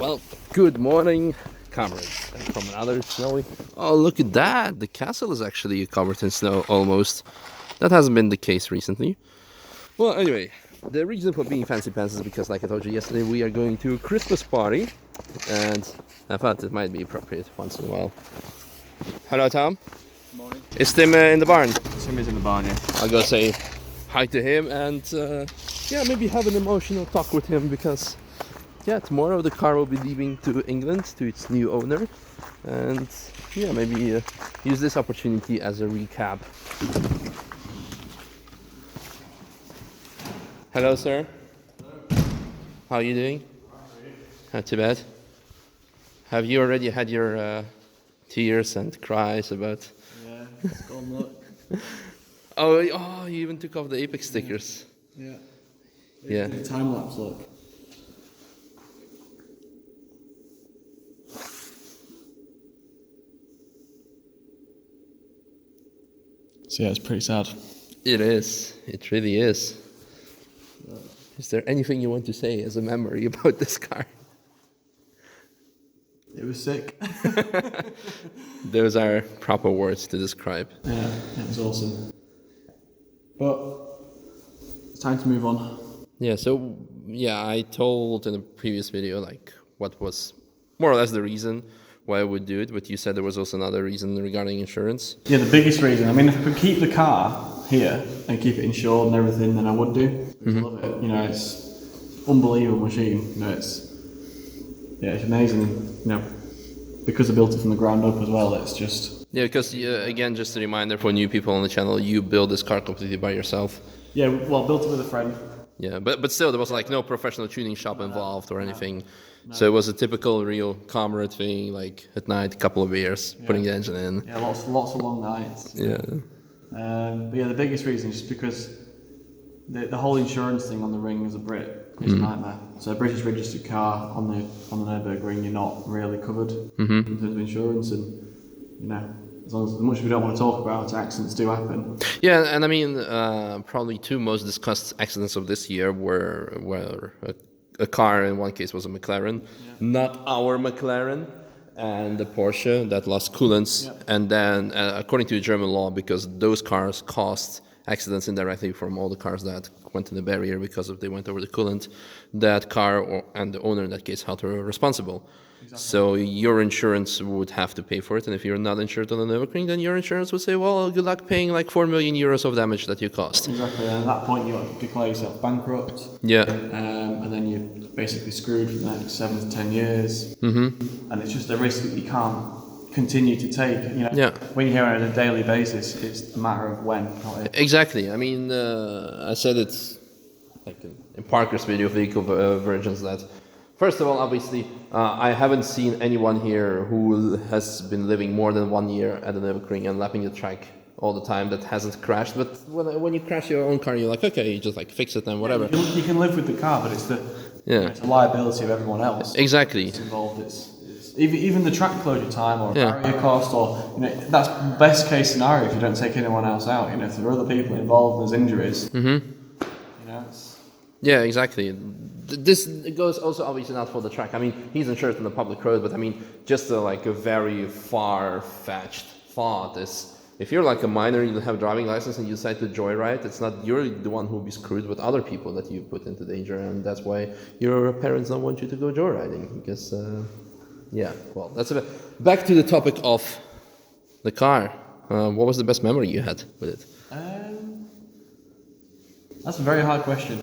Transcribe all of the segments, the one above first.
Well, good morning, comrades, and from another snowy. Oh, look at that! The castle is actually covered in snow almost. That hasn't been the case recently. Well, anyway, the reason for being fancy pants is because, like I told you yesterday, we are going to a Christmas party, and I thought it might be appropriate once in a while. Hello, Tom. Morning. Is Tim in the barn? Tim is in the barn, yeah. I'll go say hi to him and yeah, maybe have an emotional talk with him because yeah, tomorrow the car will be leaving to England to its new owner, and yeah, maybe use this opportunity as a recap. Hello, sir. Hello. How are you doing? Not too bad. Have you already had your tears and cries about? Yeah, it's gone, look. Oh, you even took off the Apex stickers. Yeah. Yeah. Time lapse, look. So yeah, it's pretty sad. It is. It really is. Is there anything you want to say as a memory about this car? It was sick. Those are proper words to describe. Yeah, it was awesome. But it's time to move on. Yeah, so yeah, I told in a previous video like what was more or less the reason why I would do it, but you said there was also another reason regarding insurance. Yeah, the biggest reason. I mean, if I could keep the car here and keep it insured and everything, then I would do. I love it. You know, it's unbelievable machine. You know, it's amazing. You know, because I built it from the ground up as well. It's just Because again, just a reminder for new people on the channel, you built this car completely by yourself. yeah. Well, built it with a friend. Yeah, but still, there was like no professional tuning shop involved or anything. No. So it was a typical real comrade thing, like at night, a couple of beers, putting the engine in. Yeah, lots of long nights. Yeah. But yeah, the biggest reason is just because the whole insurance thing on the ring as a Brit is a nightmare. So a British registered car on the Nürburgring, you're not really covered in terms of insurance, and you know, as much as we don't want to talk about it, accidents do happen. Yeah, and I mean, probably two most discussed accidents of this year were a car in one case was a McLaren, not our McLaren, and the Porsche that lost coolants, and then according to German law, because those cars caused accidents indirectly from all the cars that went in the barrier because they went over the coolant, that car and the owner in that case held her responsible. Exactly. So your insurance would have to pay for it, and if you're not insured on the Nürburgring, then your insurance would say, well, good luck paying like 4 million euros of damage that you caused. Exactly, and at that point you declare yourself bankrupt. Yeah. And then you're basically screwed for the next 7 to 10 years. Mm-hmm. And it's just a risk that you can't continue to take. You know, when you hear it on a daily basis, it's a matter of when, not if. Exactly. I mean, I said it's like in Parker's video, Vehicle Virgins, that first of all, obviously, I haven't seen anyone here who has been living more than 1 year at the Nürburgring and lapping the track all the time that hasn't crashed. But when you crash your own car, you're like, okay, you just like fix it and whatever. You can live with the car, but it's it's a liability of everyone else. Exactly. It's involved. It's even the track closure time or barrier cost, or you know, that's best case scenario if you don't take anyone else out. You know, if there are other people involved, there's injuries. You know. Yeah, exactly. This goes also obviously not for the track. I mean, he's insured on the public road, but I mean, just a very far-fetched thought is, if you're like a minor, you don't have a driving license and you decide to joyride, it's not you're the one who will be screwed, but other people that you put into danger, and that's why your parents don't want you to go joyriding, because, well, that's a bit. Back to the topic of the car. What was the best memory you had with it? That's a very hard question.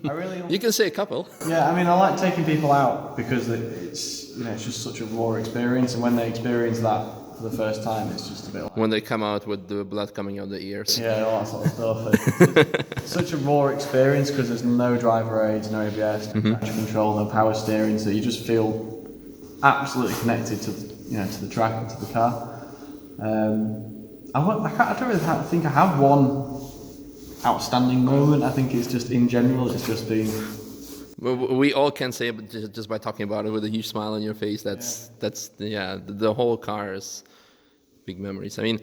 I really. You can say a couple. Yeah, I mean, I like taking people out because it's just such a raw experience, and when they experience that for the first time, it's just a bit like when they come out with the blood coming out the ears. Yeah, all that sort of stuff. It's such a raw experience because there's no driver aids, no ABS, no traction control, no power steering, so you just feel absolutely connected to the track and to the car. I don't really think I have one outstanding moment. I think it's just in general, it's just been. We all can say it just by talking about it with a huge smile on your face. That's the whole car is big memories. I mean,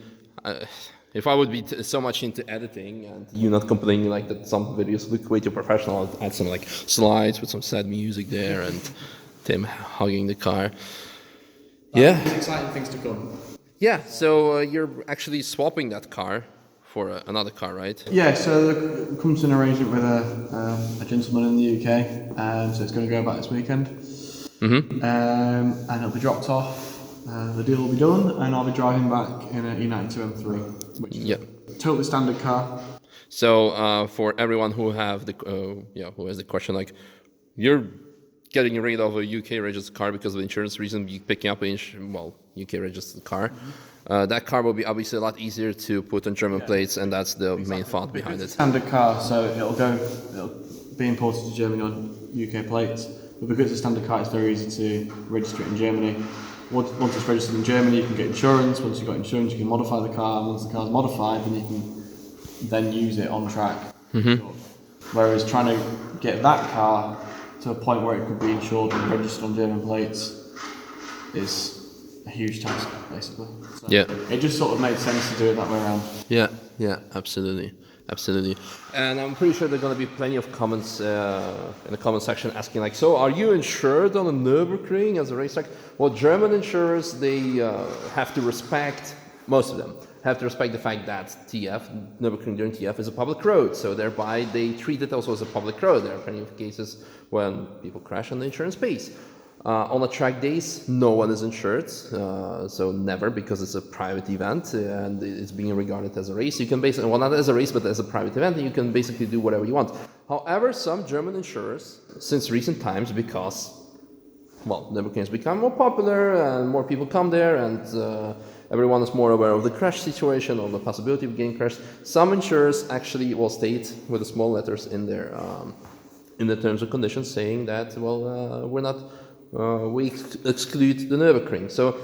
if I would be so much into editing and you not complaining like that some videos look way too professional, I'd add some like slides with some sad music there and Tim hugging the car. Yeah. There's exciting things to come. Yeah, so you're actually swapping that car for another car, right? Yeah, so there comes to an arrangement with a gentleman in the UK, so it's going to go back this weekend. And it'll be dropped off. The deal will be done, and I'll be driving back in an E92 M3, which is a totally standard car. So for everyone who have who has the question, like, you're getting rid of a UK registered car because of insurance reason, you picking up a UK registered car. That car will be obviously a lot easier to put on German plates, and that's the main thought behind it. Standard car, so it'll be imported to Germany on UK plates. But because it's a standard car, it's very easy to register it in Germany. Once it's registered in Germany, you can get insurance. Once you've got insurance, you can modify the car. And once the car's modified, then you can then use it on track. Whereas trying to get that car to a point where it could be insured and registered on German plates is a huge task, basically. So it just sort of made sense to do it that way around. Yeah, absolutely. And I'm pretty sure there are going to be plenty of comments in the comment section asking, like, so are you insured on a Nürburgring as a racetrack? Well, German insurers, they have to respect, most of them, have to respect the fact that Nürburgring during TF is a public road, so thereby they treat it also as a public road. There are plenty of cases when people crash and the insurance pays. On the track days, no one is insured, so never, because it's a private event and it's being regarded as a race. You can basically, well, not as a race, but as a private event, and you can basically do whatever you want. However, some German insurers, since recent times, because, well, Nürburgring has become more popular and more people come there, and everyone is more aware of the crash situation, of the possibility of getting crashed. Some insurers actually will state with the small letters in their in the terms and conditions saying that, well, we exclude the Nürburgring. So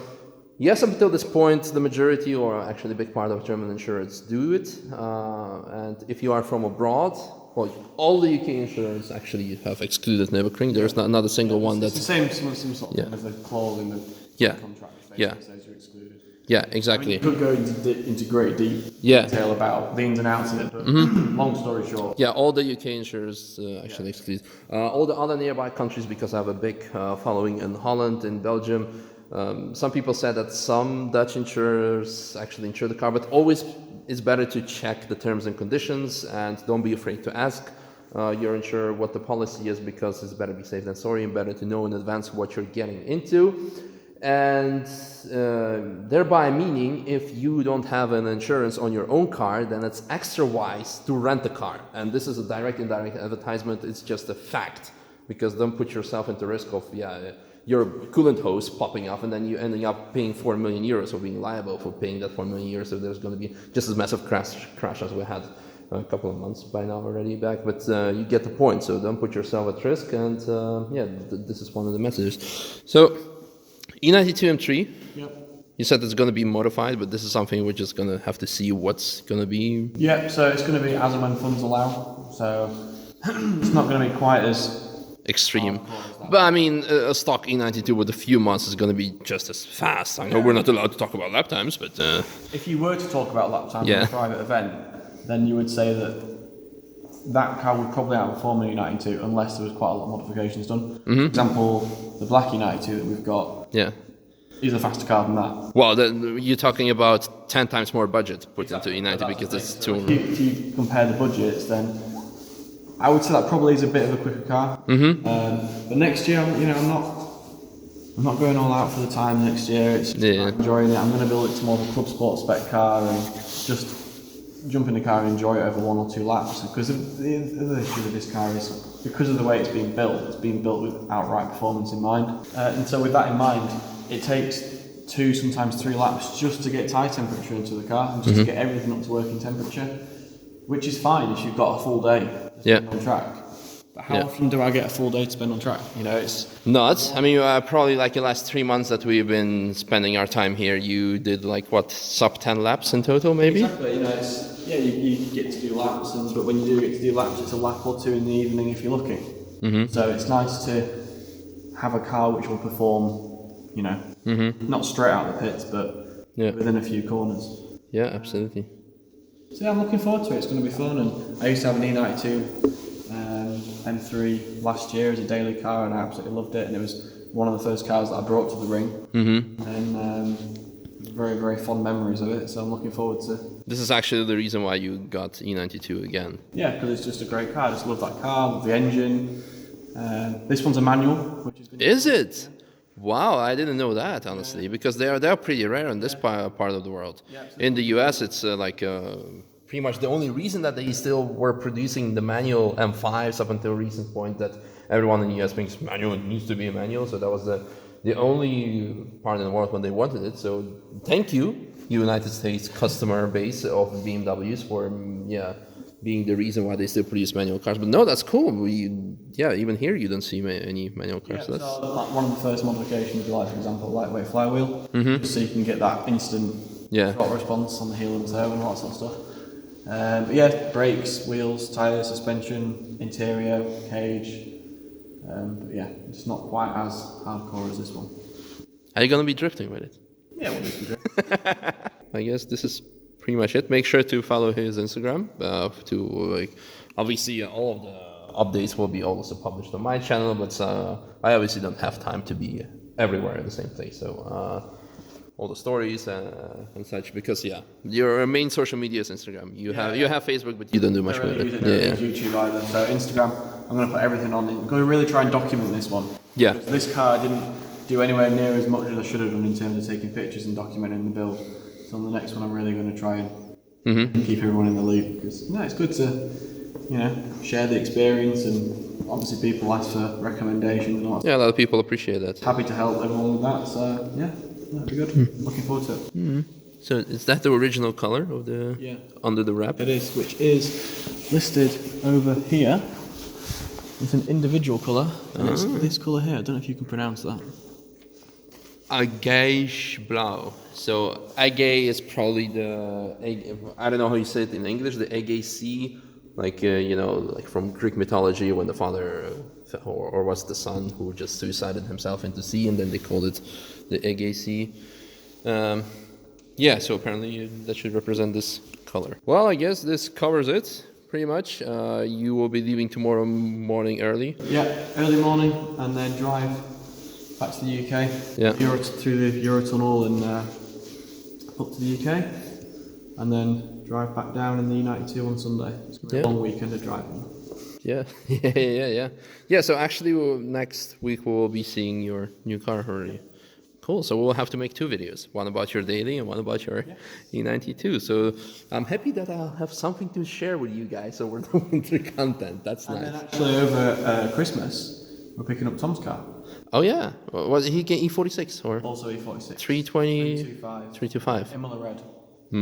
yes, up until this point, the majority, or actually a big part of German insurers do it. And if you are from abroad, well, all the UK insurers actually have excluded Nürburgring. There's not a single one that's... It's the same sort of thing as a clause in the contract that says you're excluded. Yeah, exactly. I mean, you could go into great detail about the ins and outs of it, but long story short. Yeah, all the UK insurers actually exclude. All the other nearby countries, because I have a big following in Holland, in Belgium. Some people said that some Dutch insurers actually insure the car, but always it's better to check the terms and conditions, and don't be afraid to ask your insurer what the policy is, because it's better be safe than sorry, and better to know in advance what you're getting into. And thereby meaning, if you don't have an insurance on your own car, then it's extra wise to rent a car. And this is a direct, indirect advertisement. It's just a fact, because don't put yourself into risk of your coolant hose popping off, and then you ending up paying 4 million euros, or being liable for paying that 4 million euros. So there's going to be just as massive crash as we had a couple of months by now already back. But you get the point. So don't put yourself at risk. And this is one of the messages. So E92 M3, you said it's going to be modified, but this is something we're just going to have to see what's going to be. Yeah, so it's going to be as and when funds allow. So it's not going to be quite as extreme. But I mean, a stock E92 with a few months is going to be just as fast. I know we're not allowed to talk about lap times, but... if you were to talk about lap times in a private event, then you would say that car would probably outperform an E92 unless there was quite a lot of modifications done. For example, the black E92 that we've got is a faster car than that. Well, you're talking about 10 times more budget put into E90 because it's too... If you compare the budgets, then I would say that probably is a bit of a quicker car. But next year, I'm not going all out for the time next year. It's I'm enjoying it. I'm going to build it to more of a club sport spec car and just jump in the car and enjoy it over 1 or 2 laps. Because the other issue with this car is, because of the way it's being built with outright performance in mind. And so with that in mind, it takes 2, sometimes 3 laps just to get tyre temperature into the car and just to get everything up to working temperature, which is fine if you've got a full day to spend on track. But how often do I get a full day to spend on track? It's nuts. I mean, probably like the last 3 months that we've been spending our time here, you did sub 10 laps in total, maybe? Exactly. You get to do laps, but when you do get to do laps, it's a lap or 2 in the evening if you're lucky. So it's nice to have a car which will perform, not straight out of the pits, but within a few corners. Yeah, absolutely. So I'm looking forward to it. It's going to be fun. And I used to have an E92 M3 last year as a daily car, and I absolutely loved it. And it was one of the first cars that I brought to the ring, and very, very fond memories of it. So I'm looking forward to. This is actually the reason why you got E92 again. Yeah, because it's just a great car. I just love that car, love the engine. This one's a manual, which is. Is it? Wow, I didn't know that honestly, because they're pretty rare in this part of the world. In the US, it's pretty much the only reason that they still were producing the manual M5s up until a recent point that everyone in the US thinks manual needs to be a manual. So that was the only part in the world when they wanted it. So thank you, United States customer base of BMWs for being the reason why they still produce manual cars. But no, that's cool. Even here you don't see any manual cars. Yeah, so one of the first modifications, like for example, lightweight flywheel, so you can get that instant throttle response on the heel and toe and all that sort of stuff. But yeah, brakes, wheels, tyres, suspension, interior, cage. But yeah, it's not quite as hardcore as this one. Are you gonna be drifting with it? Yeah, we'll just drift. I guess this is pretty much it. Make sure to follow his Instagram. Obviously, all of the updates will be also published on my channel, but I obviously don't have time to be everywhere in the same place. So all the stories and such, because your main social media is Instagram. You have Facebook, but you don't do much with it. Use YouTube either. So Instagram, I'm going to put everything on it. I'm going to really try and document this one. Yeah. Because this car I didn't do anywhere near as much as I should have done in terms of taking pictures and documenting the build. So on the next one, I'm really going to try and keep everyone in the loop, because it's good to share the experience, and obviously people ask for recommendations and all that. Yeah, a lot of people appreciate that. Happy to help everyone with that. So that'd be good. Looking forward to it. So is that the original color of the under the wrap? It is, which is listed over here. It's an individual colour, and it's this colour here. I don't know if you can pronounce that. Agage Blau. So Agate is probably I don't know how you say it in English, the Agate Sea, like from Greek mythology, when the father or was the son who just suicided himself into sea, and then they called it the Agate Sea. So apparently that should represent this color. Well, I guess this covers it pretty much. You will be leaving tomorrow morning early. Yeah, early morning, and then drive back to the UK. Through the Eurotunnel and up to the UK, and then drive back down in the E92 on Sunday. It's going to be a long weekend of driving. Yeah. So actually, next week we will be seeing your new car already. Cool. So we'll have to make two videos: one about your daily and one about your E92. So I'm happy that I'll have something to share with you guys over the winter content. That's nice. And then actually over Christmas, we're picking up Tom's car. Oh yeah, was he getting E46 or also E46? 320, 325. 325. Imola red. So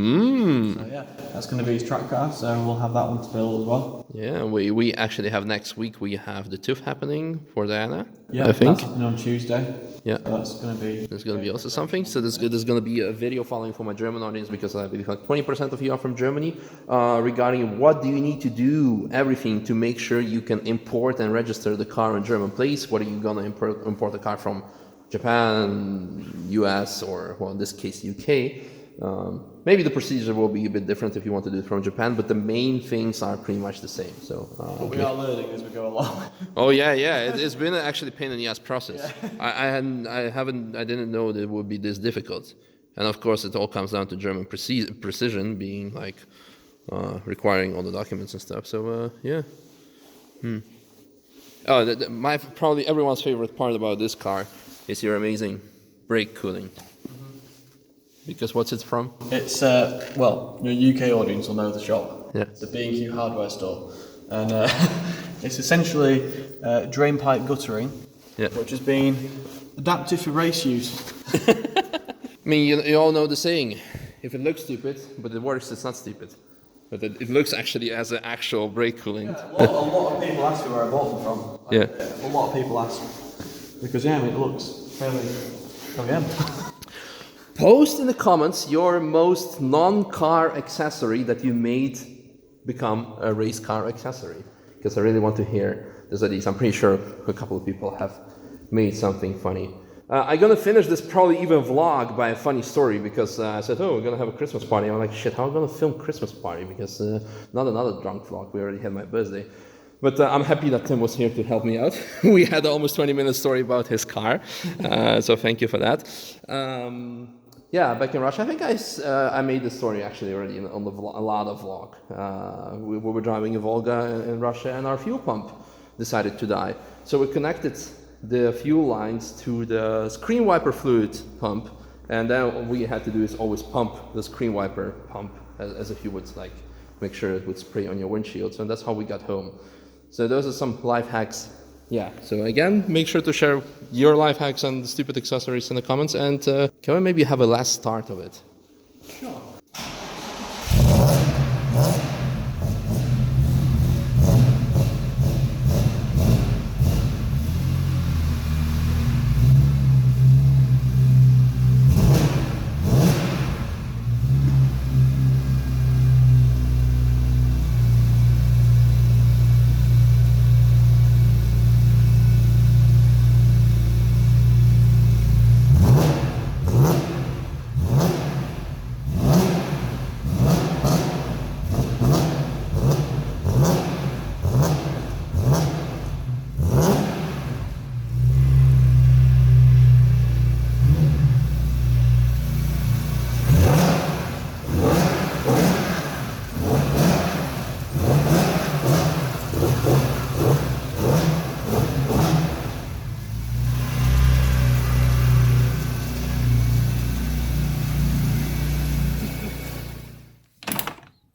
that's going to be his track car, so we'll have that one to build as well. Yeah, we actually have next week. We have the TÜV happening for Diana. Yeah, I think that's happening on Tuesday. Yeah, so that's going to be. There's going to be also something. So there's going to be a video following for my German audience, because I believe like 20% of you are from Germany. Regarding what do you need to do, everything to make sure you can import and register the car in German place. What are you going to import the car from Japan, US, or well in this case UK. Maybe the procedure will be a bit different if you want to do it from Japan, but the main things are pretty much the same. So we are learning as we go along. Oh yeah. It's been actually a pain in the ass process. I didn't know that it would be this difficult, and of course it all comes down to German precision, being like requiring all the documents and stuff. So my probably everyone's favorite part about this car is your amazing brake cooling. Because what's it from? It's, your UK audience will know the shop. Yeah. It's the B&Q hardware store. And it's essentially drain pipe guttering, which has been adapted for race use. I mean, you all know the saying, if it looks stupid, but it works, it's not stupid. But it looks actually as an actual brake cooling. Yeah, a lot of people ask where I bought them from. A lot of people ask. Because, it looks fairly OEM. Post in the comments your most non-car accessory that you made become a race car accessory, because I really want to hear those ideas. I'm pretty sure a couple of people have made something funny. I'm gonna finish this probably even vlog by a funny story, because I said, we're gonna have a Christmas party. I'm like, shit, how am I gonna film Christmas party? Because not another drunk vlog. We already had my birthday. But I'm happy that Tim was here to help me out. We had almost 20-minute story about his car, so thank you for that. Yeah, back in Russia, I think I made this story actually already on the a lot of vlog. We were driving a Volga in Russia, and our fuel pump decided to die. So we connected the fuel lines to the screen wiper fluid pump, and then what we had to do is always pump the screen wiper pump as if you would like make sure it would spray on your windshield. So that's how we got home. So those are some life hacks. Yeah, so again, make sure to share your life hacks and stupid accessories in the comments, and can we maybe have a last start of it? Sure.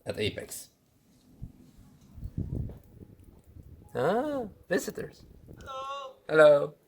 At Apex. Ah, visitors. Hello. Hello.